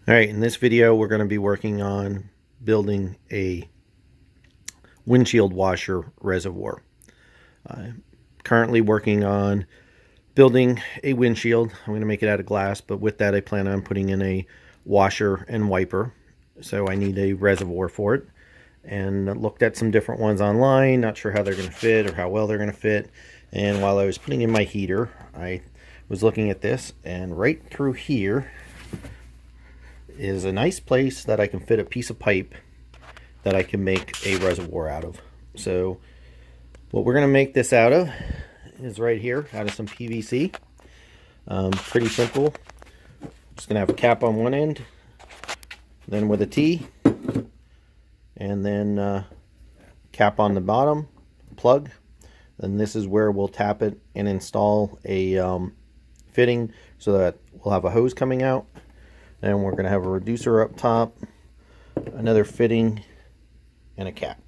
Alright, in this video we're going to be working on building a windshield washer reservoir. I'm currently working on building a windshield. I'm going to make it out of glass, but with that I plan on putting in a washer and wiper. So I need a reservoir for it. And looked at some different ones online, not sure how they're going to fit or how well they're going to fit. And while I was putting in my heater, I was looking at this, and right through here is a nice place that I can fit a piece of pipe that I can make a reservoir out of. So what we're going to make this out of is right here, out of some PVC. Pretty simple. Just going to have a cap on one end, then with a T, and then cap on the bottom, plug. Then this is where we'll tap it and install a fitting so that we'll have a hose coming out. Then we're going to have a reducer up top, another fitting, and a cap.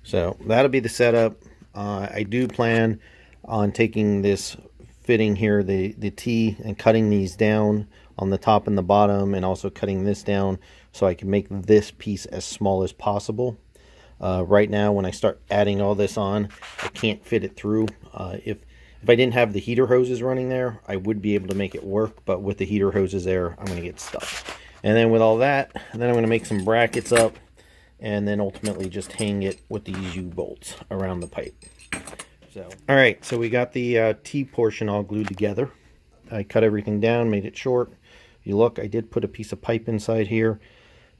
So that'll be the setup. I do plan on taking this fitting here, the T, and cutting these down on the top and the bottom, and also cutting this down so I can make this piece as small as possible. Right now, when I start adding all this on, I can't fit it through. If I didn't have the heater hoses running there, I would be able to make it work, but with the heater hoses there, I'm going to get stuck. And then with all that, then I'm going to make some brackets up, and then ultimately just hang it with these U-bolts around the pipe. So, all right, so we got the T portion all glued together. I cut everything down, made it short. If you look, I did put a piece of pipe inside here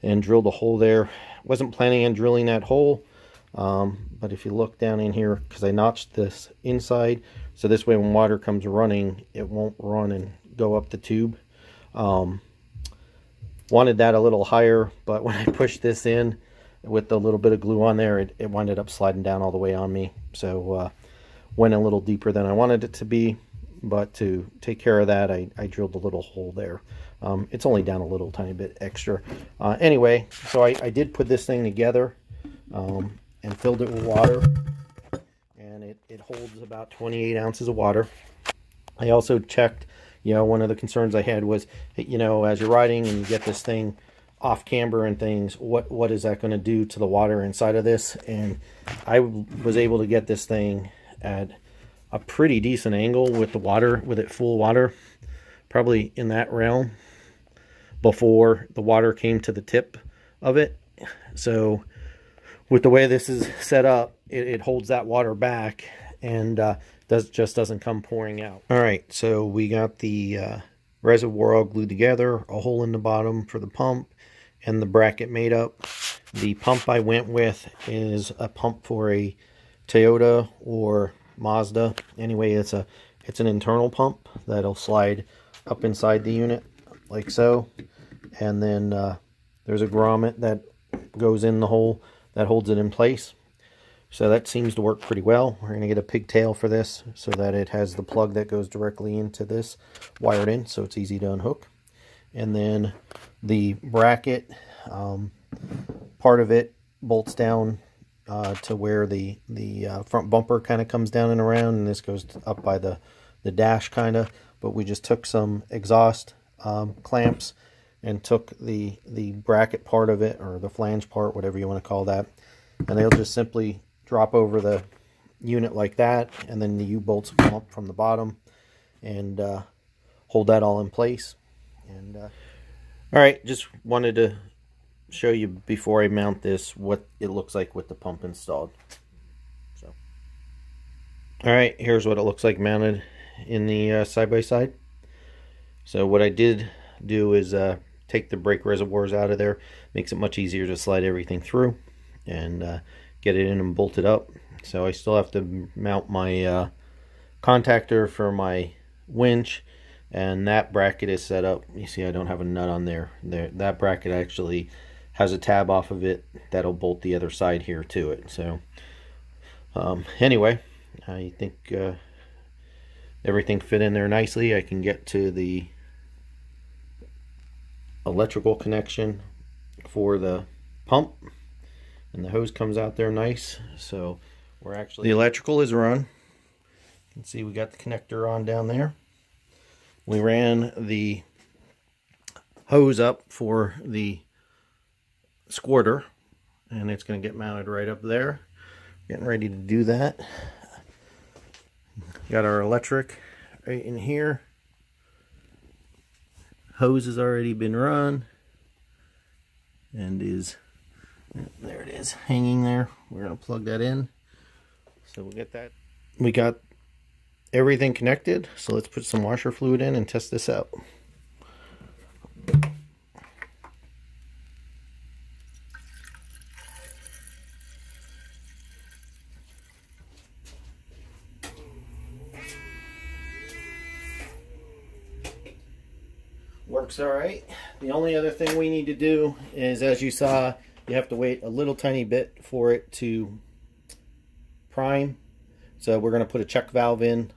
and drilled a hole there. Wasn't planning on drilling that hole, but if you look down in here, because I notched this inside, so this way when water comes running, it won't run and go up the tube. Wanted that a little higher, but when I pushed this in with a little bit of glue on there, it winded up sliding down all the way on me. So went a little deeper than I wanted it to be, but to take care of that, I drilled a little hole there. It's only down a little tiny bit extra. Anyway, so I did put this thing together and filled it with water. And it holds about 28 ounces of water. I also checked, one of the concerns I had was, as you're riding and you get this thing off camber and things, what is that going to do to the water inside of this? And I was able to get this thing at a pretty decent angle with the water, with it full water, probably in that realm before the water came to the tip of it. So with the way this is set up, it holds that water back and just doesn't come pouring out. All right, so we got the reservoir all glued together, a hole in the bottom for the pump, and the bracket made up. The pump I went with is a pump for a Toyota or Mazda. Anyway, it's an internal pump that'll slide up inside the unit like so, and then there's a grommet that goes in the hole that holds it in place. So that seems to work pretty well. We're going to get a pigtail for this so that it has the plug that goes directly into this wired in, so it's easy to unhook. And then the bracket, part of it bolts down to where the front bumper kind of comes down and around, and this goes up by the dash kind of. But we just took some exhaust clamps and took the bracket part of it, or the flange part, whatever you want to call that, and they'll just simply drop over the unit like that, and then the U-bolts come up from the bottom and hold that all in place. And all right, just wanted to show you before I mount this what it looks like with the pump installed. So, all right, here's what it looks like mounted in the side-by-side. So what I did do is take the brake reservoirs out of there. Makes it much easier to slide everything through and get it in and bolt it up. So I still have to mount my contactor for my winch, and that bracket is set up. You see I don't have a nut on there. That bracket actually has a tab off of it that'll bolt the other side here to it. So anyway, I think everything fit in there nicely. I can get to the electrical connection for the pump, and the hose comes out there nice. So we're actually, the electrical is run. You can see we got the connector on down there. We ran the hose up for the squirter, and it's going to get mounted right up there. Getting ready to do that. Got our electric right in here. Hose has already been run and is, there it is, hanging there. We're going to plug that in. So we'll get that. We got everything connected, so let's put some washer fluid in and test this out. Works all right. The only other thing we need to do is, as you saw, you have to wait a little tiny bit for it to prime. So we're going to put a check valve in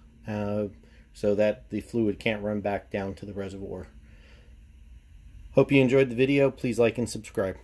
so that the fluid can't run back down to the reservoir. Hope you enjoyed the video. Please like and subscribe.